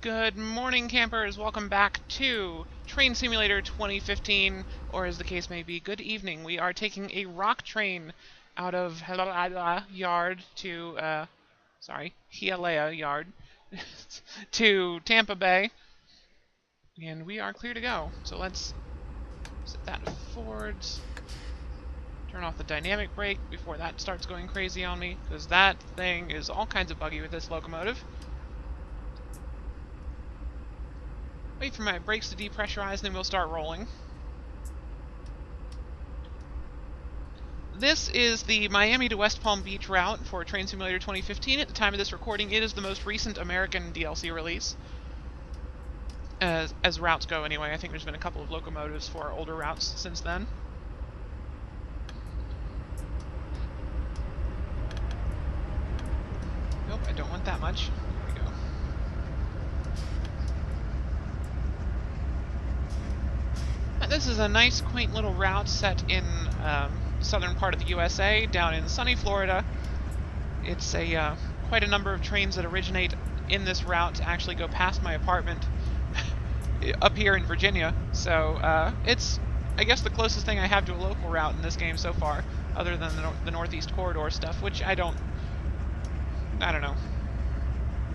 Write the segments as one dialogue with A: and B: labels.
A: Good morning, campers. Welcome back to Train Simulator 2015, or as the case may be, good evening. We are taking a rock train out of Yard to, Hialeah Yard to Tampa Bay, and we are clear to go. So let's set that forward, turn off the dynamic brake before that starts going crazy on me, because that thing is all kinds of buggy with this locomotive. Wait for my brakes to depressurize, and then we'll start rolling. This is the Miami to West Palm Beach route for Train Simulator 2015. At the time of this recording, it is the most recent American DLC release. As routes go, anyway. I think there's been a couple of locomotives for older routes since then. Nope, I don't want that much. There we go. This is a nice, quaint little route set in southern part of the USA, down in sunny Florida. It's quite a number of trains that originate in this route to actually go past my apartment up here in Virginia. So it's, I guess, the closest thing I have to a local route in this game so far, other than the Northeast Corridor stuff, which I don't know.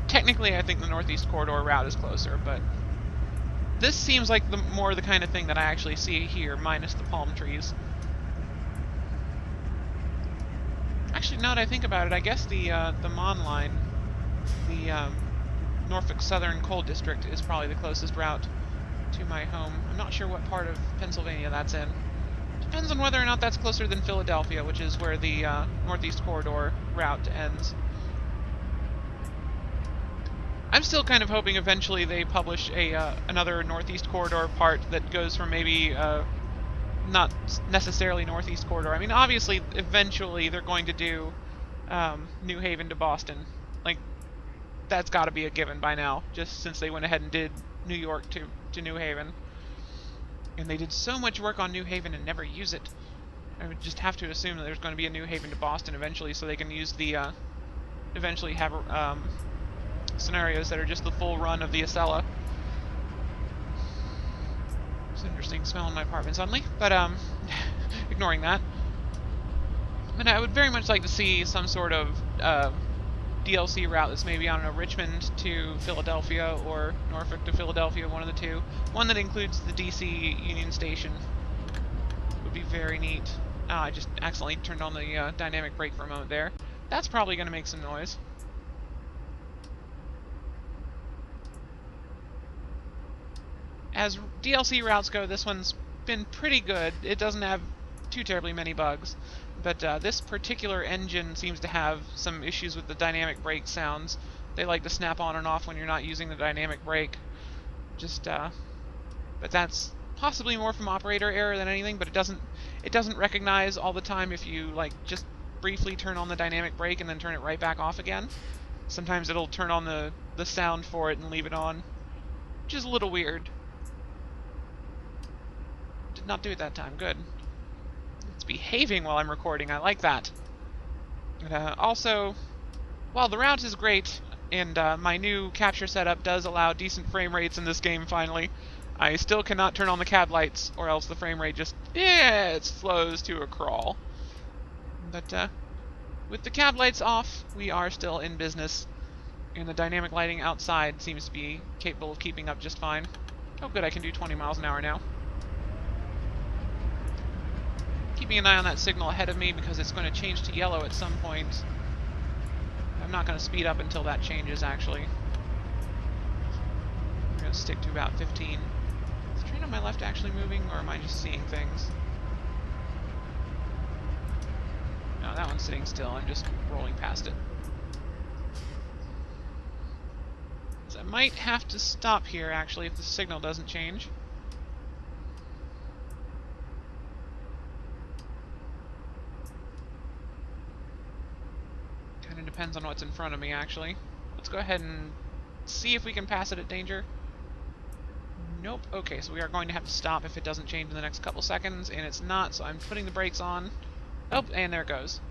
A: Technically, I think the Northeast Corridor route is closer, but this seems like more the kind of thing that I actually see here, minus the palm trees. Actually, now that I think about it, I guess the Mon line, the Norfolk Southern Coal District, is probably the closest route to my home. I'm not sure what part of Pennsylvania that's in. Depends on whether or not that's closer than Philadelphia, which is where the Northeast Corridor route ends. I'm still kind of hoping eventually they publish another Northeast Corridor part that goes from maybe not necessarily Northeast Corridor. I mean, obviously, eventually they're going to do New Haven to Boston. Like, that's got to be a given by now, just since they went ahead and did New York to New Haven. And they did so much work on New Haven and never use it. I would just have to assume that there's going to be a New Haven to Boston eventually, so they can use the, eventually have scenarios that are just the full run of the Acela. It's an interesting smell in my apartment suddenly, but ignoring that. And I would very much like to see some sort of DLC route that's maybe, I don't know, Richmond to Philadelphia or Norfolk to Philadelphia, one of the two. One that includes the DC Union Station would be very neat. Ah, I just accidentally turned on the dynamic brake for a moment there. That's probably going to make some noise. As DLC routes go, this one's been pretty good. It doesn't have too terribly many bugs, but this particular engine seems to have some issues with the dynamic brake sounds. They like to snap on and off when you're not using the dynamic brake. But that's possibly more from operator error than anything, but it doesn't recognize all the time if you like just briefly turn on the dynamic brake and then turn it right back off again. Sometimes it'll turn on the sound for it and leave it on, which is a little weird. Did not do it that time. Good. It's behaving while I'm recording. I like that. Also, while the route is great, and my new capture setup does allow decent frame rates in this game finally, I still cannot turn on the cab lights, or else the frame rate just, it slows to a crawl. But with the cab lights off, we are still in business, and the dynamic lighting outside seems to be capable of keeping up just fine. Oh good, I can do 20 miles an hour now. Keeping an eye on that signal ahead of me because it's going to change to yellow at some point. I'm not going to speed up until that changes, actually. I'm going to stick to about 15. Is the train on my left actually moving, or am I just seeing things? No, that one's sitting still. I'm just rolling past it. So I might have to stop here, actually, if the signal doesn't change. Depends on what's in front of me, actually. Let's go ahead and see if we can pass it at danger. Nope. Okay, so we are going to have to stop if it doesn't change in the next couple seconds, and it's not, so I'm putting the brakes on. Oh, and there it goes.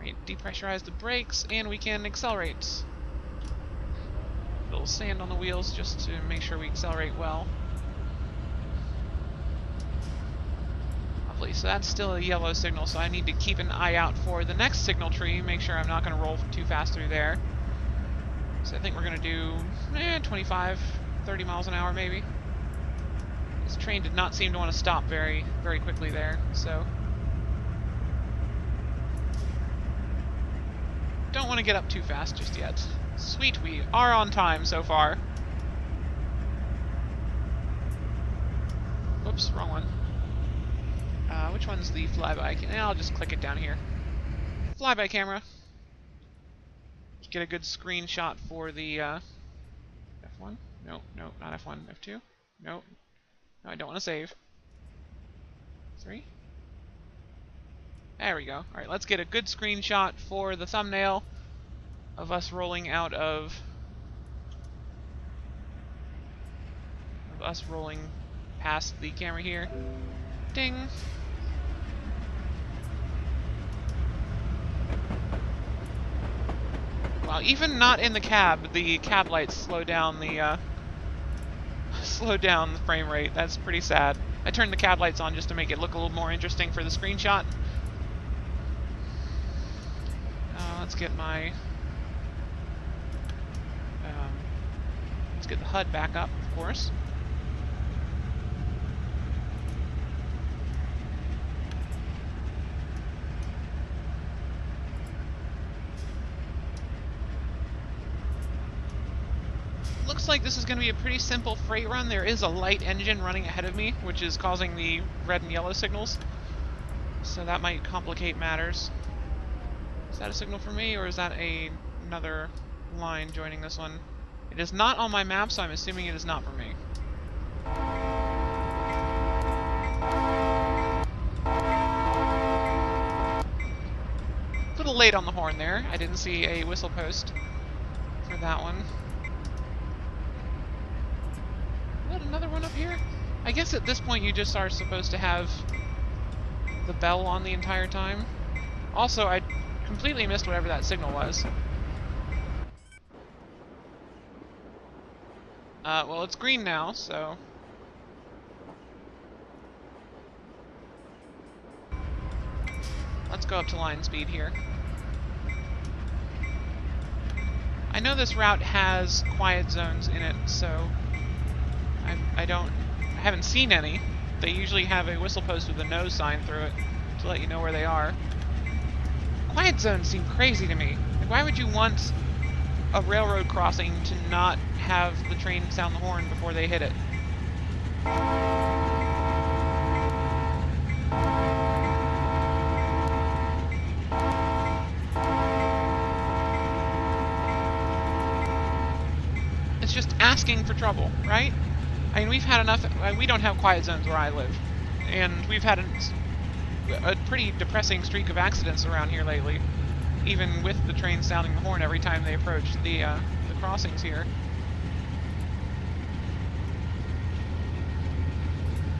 A: Alright, depressurize the brakes, and we can accelerate. A little sand on the wheels just to make sure we accelerate well. Lovely, so that's still a yellow signal, so I need to keep an eye out for the next signal tree, make sure I'm not going to roll too fast through there. So I think we're going to do 25, 30 miles an hour maybe. This train did not seem to want to stop very quickly there, so... Don't want to get up too fast just yet. Sweet, we are on time so far. Whoops, wrong one. Which one's the flyby? I'll just click it down here. Flyby camera. Just get a good screenshot for the F1. No, not F1. F2. No, I don't want to save. 3. There we go. All right, let's get a good screenshot for the thumbnail of us rolling out of us rolling past the camera here. Ding. Wow, even not in the cab lights slow down the frame rate. That's pretty sad. I turned the cab lights on just to make it look a little more interesting for the screenshot. Let's get my let's get the HUD back up, of course. Looks like this is going to be a pretty simple freight run. There is a light engine running ahead of me, which is causing the red and yellow signals. So that might complicate matters. Is that a signal for me, or is that another line joining this one? It is not on my map, so I'm assuming it is not for me. A little late on the horn there. I didn't see a whistle post for that one. Is that another one up here? I guess at this point you just are supposed to have the bell on the entire time. Also, I completely missed whatever that signal was. Well, it's green now, so... Let's go up to line speed here. I know this route has quiet zones in it, so... I haven't seen any. They usually have a whistle post with a no sign through it to let you know where they are. Quiet zones seem crazy to me. Like, why would you want a railroad crossing to not have the train sound the horn before they hit it? It's just asking for trouble, right? I mean, we've had enough. We don't have quiet zones where I live, and we've had a pretty depressing streak of accidents around here lately, even with the train sounding the horn every time they approach the crossings here.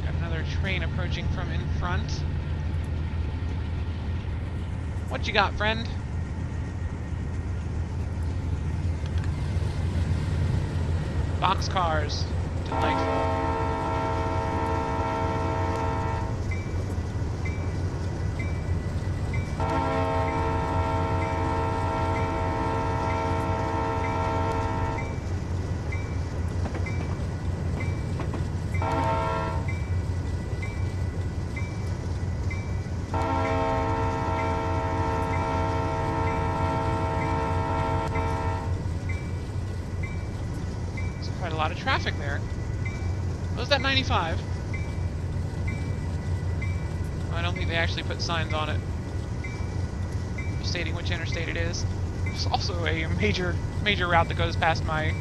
A: Got another train approaching from in front. What you got, friend? Boxcars. Delightful. Quite a lot of traffic there. Was that 95? I don't think they actually put signs on it stating which interstate it is. There's also a major route that goes past my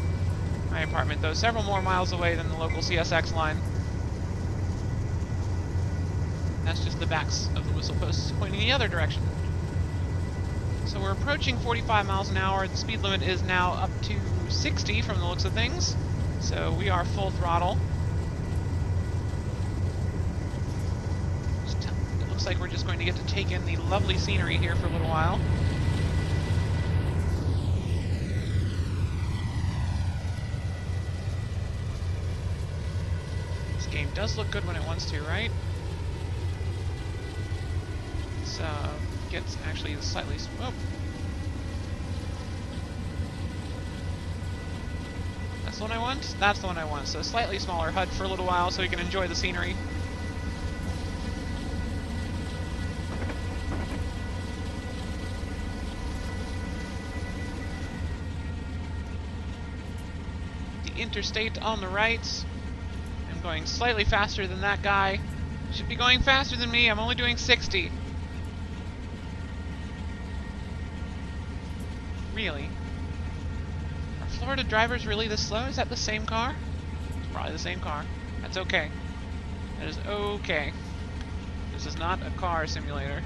A: apartment, though several more miles away than the local CSX line. That's just the backs of the whistle posts pointing the other direction. So we're approaching 45 miles an hour. The speed limit is now up to 60 from the looks of things. So we are full throttle. It looks like we're just going to get to take in the lovely scenery here for a little while. does look good when it wants to, right? It's, gets actually slightly... Oh! That's the one I want? That's the one I want. So slightly smaller HUD for a little while so you can enjoy the scenery. The interstate on the right. I'm going slightly faster than that guy. Should be going faster than me. I'm only doing 60. Really? Are Florida drivers really this slow? Is that the same car? It's probably the same car. That's okay. That is okay. This is not a car simulator.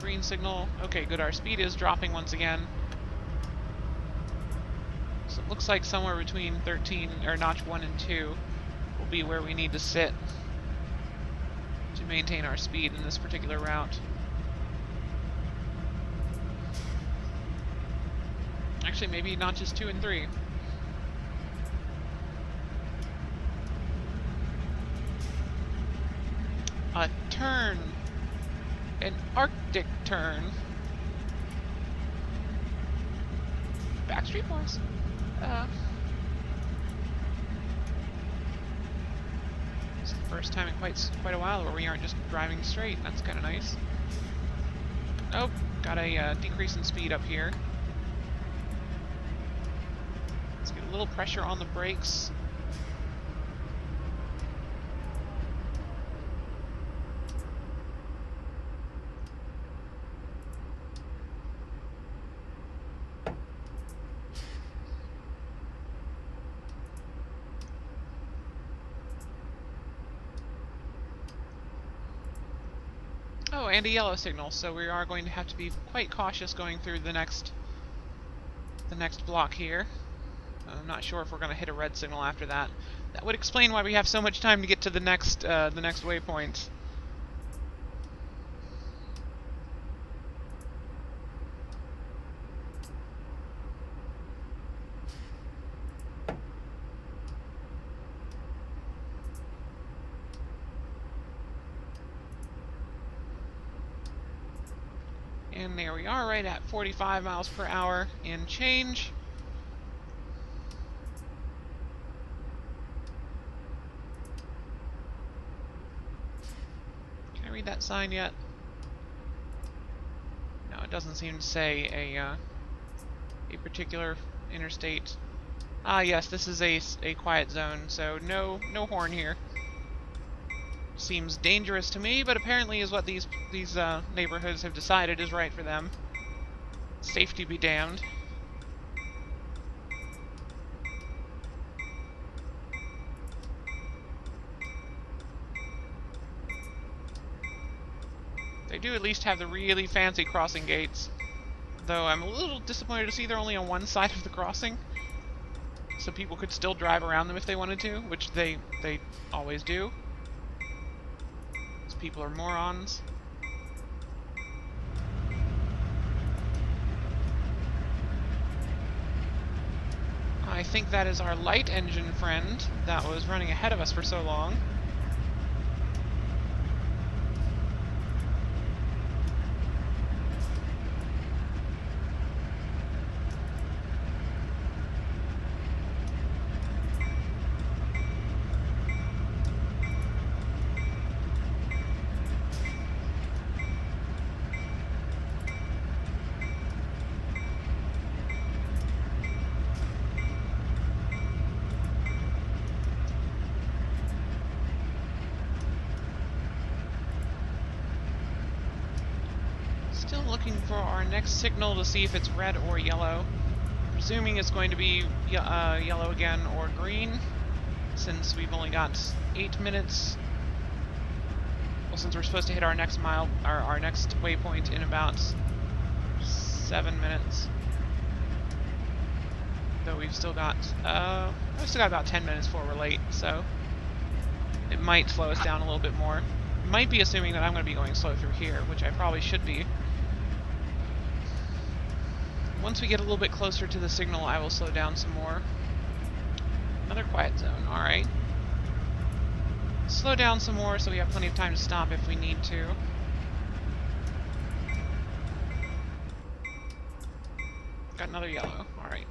A: Green signal. Okay, good. Our speed is dropping once again. So it looks like somewhere between 13, or notch 1 and 2 will be where we need to sit to maintain our speed in this particular route. Actually, maybe notches 2 and 3. A turn. An Arctic turn. Backstreet Boys. It's the first time in quite a while where we aren't just driving straight. That's kind of nice. Nope, got a decrease in speed up here. Let's get a little pressure on the brakes. Oh, and a yellow signal, so we are going to have to be quite cautious going through the next block here. I'm not sure if we're going to hit a red signal after that. That would explain why we have so much time to get to the next waypoint. And there we are, right at 45 miles per hour in change. Can I read that sign yet? No, it doesn't seem to say a particular interstate. Ah, yes, this is a quiet zone, so no horn here. Seems dangerous to me, but apparently is what these neighborhoods have decided is right for them. Safety be damned. They do at least have the really fancy crossing gates, though I'm a little disappointed to see they're only on one side of the crossing, so people could still drive around them if they wanted to, which they always do. People are morons. I think that is our light engine friend that was running ahead of us for so long. Still looking for our next signal to see if it's red or yellow. Presuming it's going to be yellow again or green, since we've only got 8 minutes. Well, since we're supposed to hit our next our next waypoint in about 7 minutes. Though we've still got about 10 minutes before we're late, so it might slow us down a little bit more. Might be assuming that I'm going to be going slow through here, which I probably should be. Once we get a little bit closer to the signal, I will slow down some more. Another quiet zone, alright. Slow down some more so we have plenty of time to stop if we need to. Got another yellow, alright.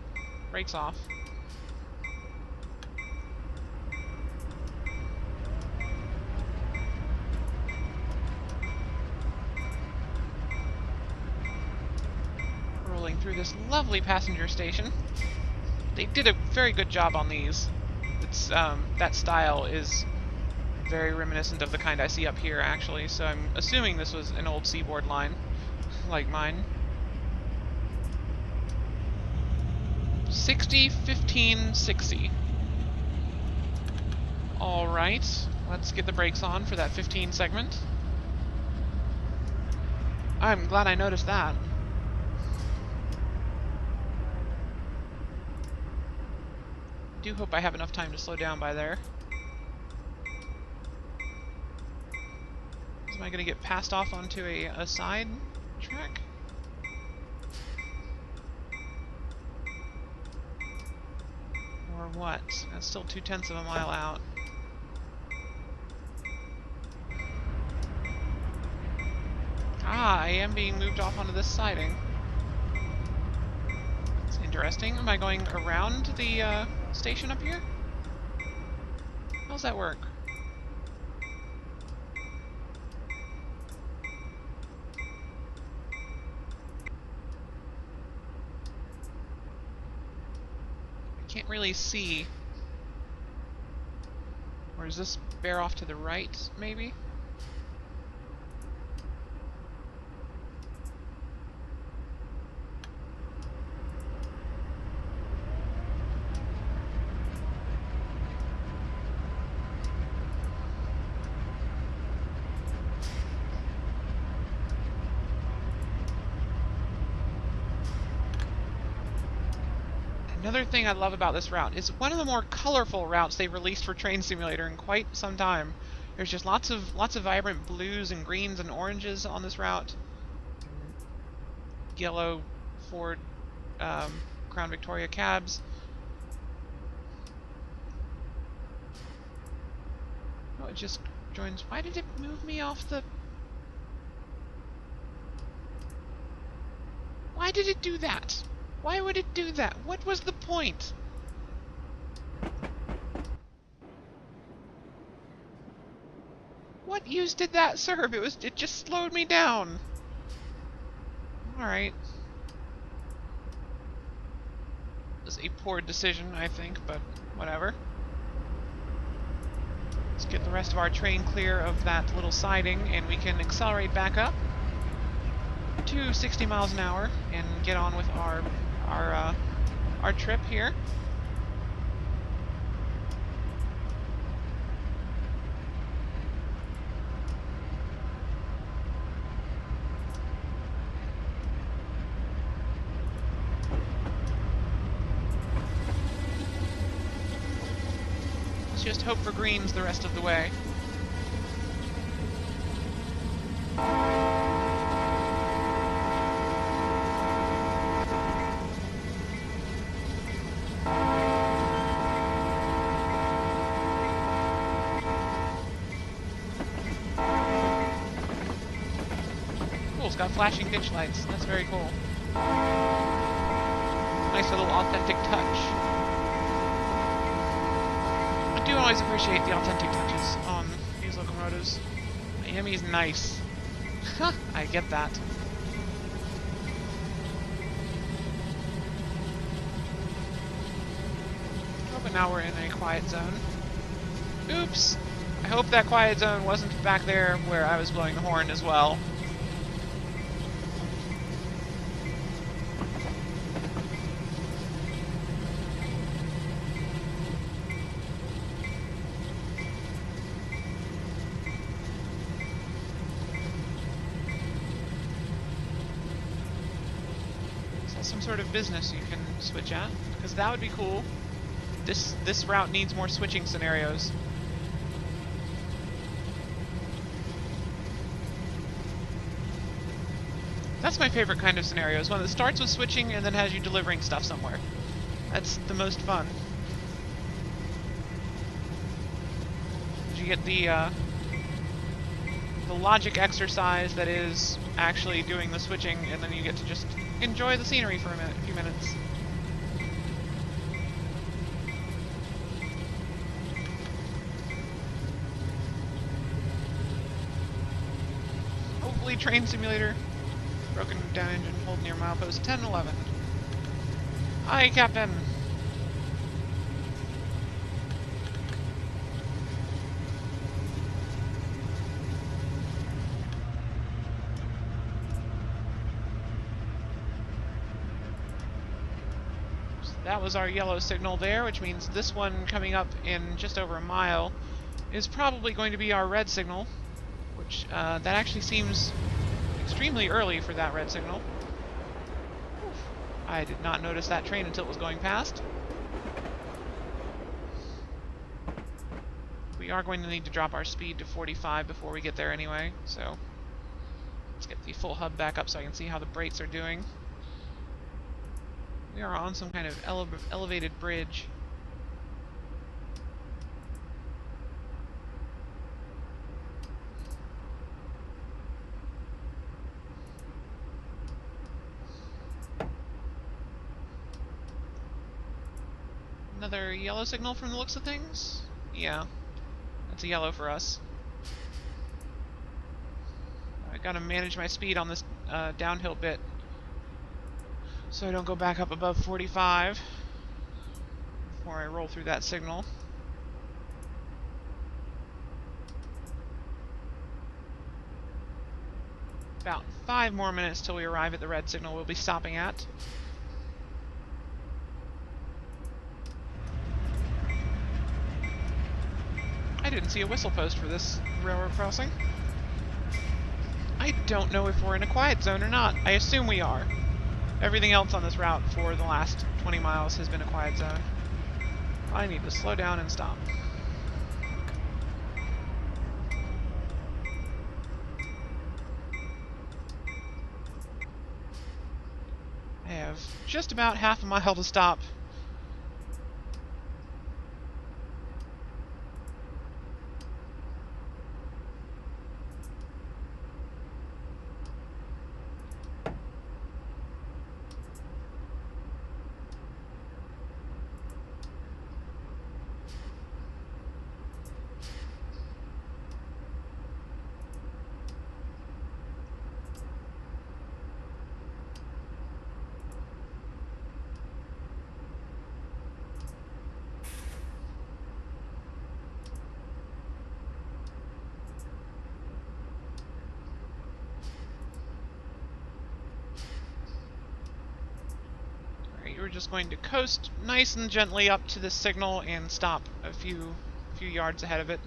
A: Brakes off. Rolling through this lovely passenger station. They did a very good job on these. It's that style is very reminiscent of the kind I see up here, actually, so I'm assuming this was an old Seaboard line, like mine. 60, 15, 60. Alright, let's get the brakes on for that 15 segment. I'm glad I noticed that. Do hope I have enough time to slow down by there. Am I going to get passed off onto a side track? Or what? That's still 0.2 of a mile out. Ah, I am being moved off onto this siding. That's interesting. Am I going around the station up here? How's that work? Can't really see. Or does this bear off to the right, maybe? Another thing I love about this route is one of the more colorful routes they've released for Train Simulator in quite some time. There's just lots of vibrant blues and greens and oranges on this route. Yellow Ford Crown Victoria cabs. Oh, it just joins. Why did it move me off the... Why did it do that? Why would it do that? What was the point? What use did that serve? It just slowed me down. Alright. It was a poor decision, I think, but whatever. Let's get the rest of our train clear of that little siding, and we can accelerate back up to 60 miles an hour and get on with our trip here. Let's just hope for greens the rest of the way. It's got flashing ditch lights. That's very cool. Nice little authentic touch. I do always appreciate the authentic touches on these locomotives. Miami's nice. I get that. Oh, but now we're in a quiet zone. Oops! I hope that quiet zone wasn't back there where I was blowing the horn as well. some sort of business you can switch at, because that would be cool. This route needs more switching scenarios. That's my favorite kind of scenario, is one that starts with switching and then has you delivering stuff somewhere. That's the most fun. You get the logic exercise that is actually doing the switching, and then you get to just enjoy the scenery for a few minutes. Hopefully Train Simulator. Broken down engine, hold near milepost 1011. Aye, Captain! So that was our yellow signal there, which means this one coming up in just over a mile is probably going to be our red signal, which that actually seems extremely early for that red signal. I did not notice that train until it was going past. We are going to need to drop our speed to 45 before we get there anyway, so let's get the full hub back up so I can see how the brakes are doing. We are on some kind of elevated bridge. Another yellow signal from the looks of things? Yeah, that's a yellow for us. I gotta manage my speed on this downhill bit so I don't go back up above 45 before I roll through that signal. About 5 more minutes till we arrive at the red signal we'll be stopping at. I didn't see a whistle post for this railroad crossing. I don't know if we're in a quiet zone or not. I assume we are. Everything else on this route for the last 20 miles has been a quiet zone. I need to slow down and stop. I have just about half a mile to stop. We're just going to coast nice and gently up to this signal and stop a few yards ahead of it.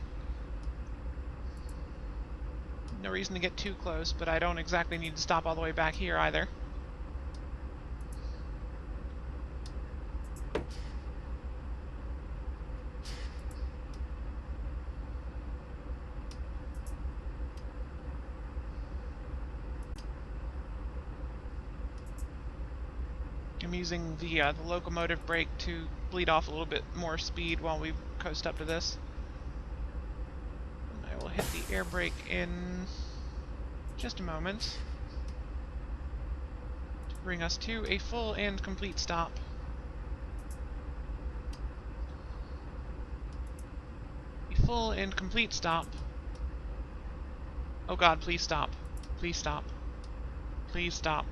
A: No reason to get too close, but I don't exactly need to stop all the way back here either. I'm using the locomotive brake to bleed off a little bit more speed while we coast up to this. And I will hit the air brake in just a moment to bring us to a full and complete stop. A full and complete stop. Oh God, please stop. Please stop. Please stop.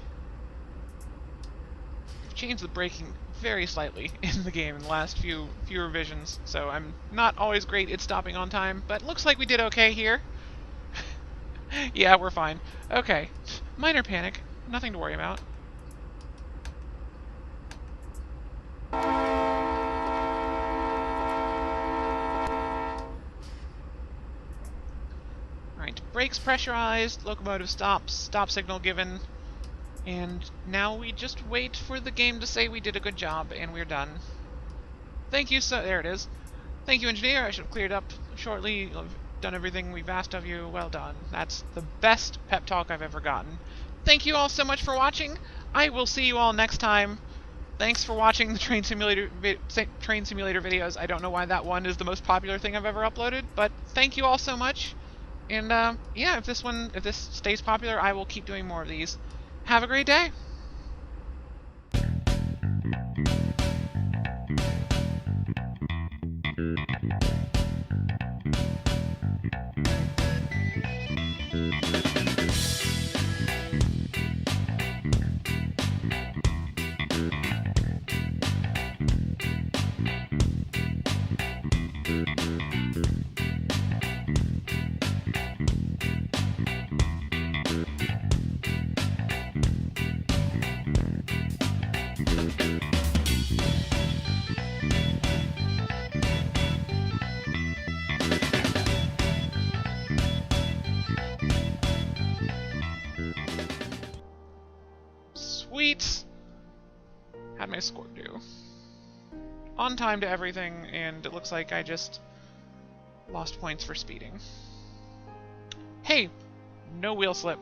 A: Changed the braking very slightly in the game in the last few revisions, so I'm not always great at stopping on time, but looks like we did okay here. Yeah, we're fine. Okay. Minor panic. Nothing to worry about. Alright, brakes pressurized, locomotive stops, stop signal given. And now we just wait for the game to say we did a good job, and we're done. Thank you, there it is. Thank you, engineer. I should have cleared up shortly. I've done everything we've asked of you. Well done. That's the best pep talk I've ever gotten. Thank you all so much for watching. I will see you all next time. Thanks for watching the Train Simulator videos. I don't know why that one is the most popular thing I've ever uploaded, but thank you all so much. And yeah, if this stays popular, I will keep doing more of these. Have a great day. Sweet! How'd my score do? On time to everything, and it looks like I just lost points for speeding. Hey! No wheel slip.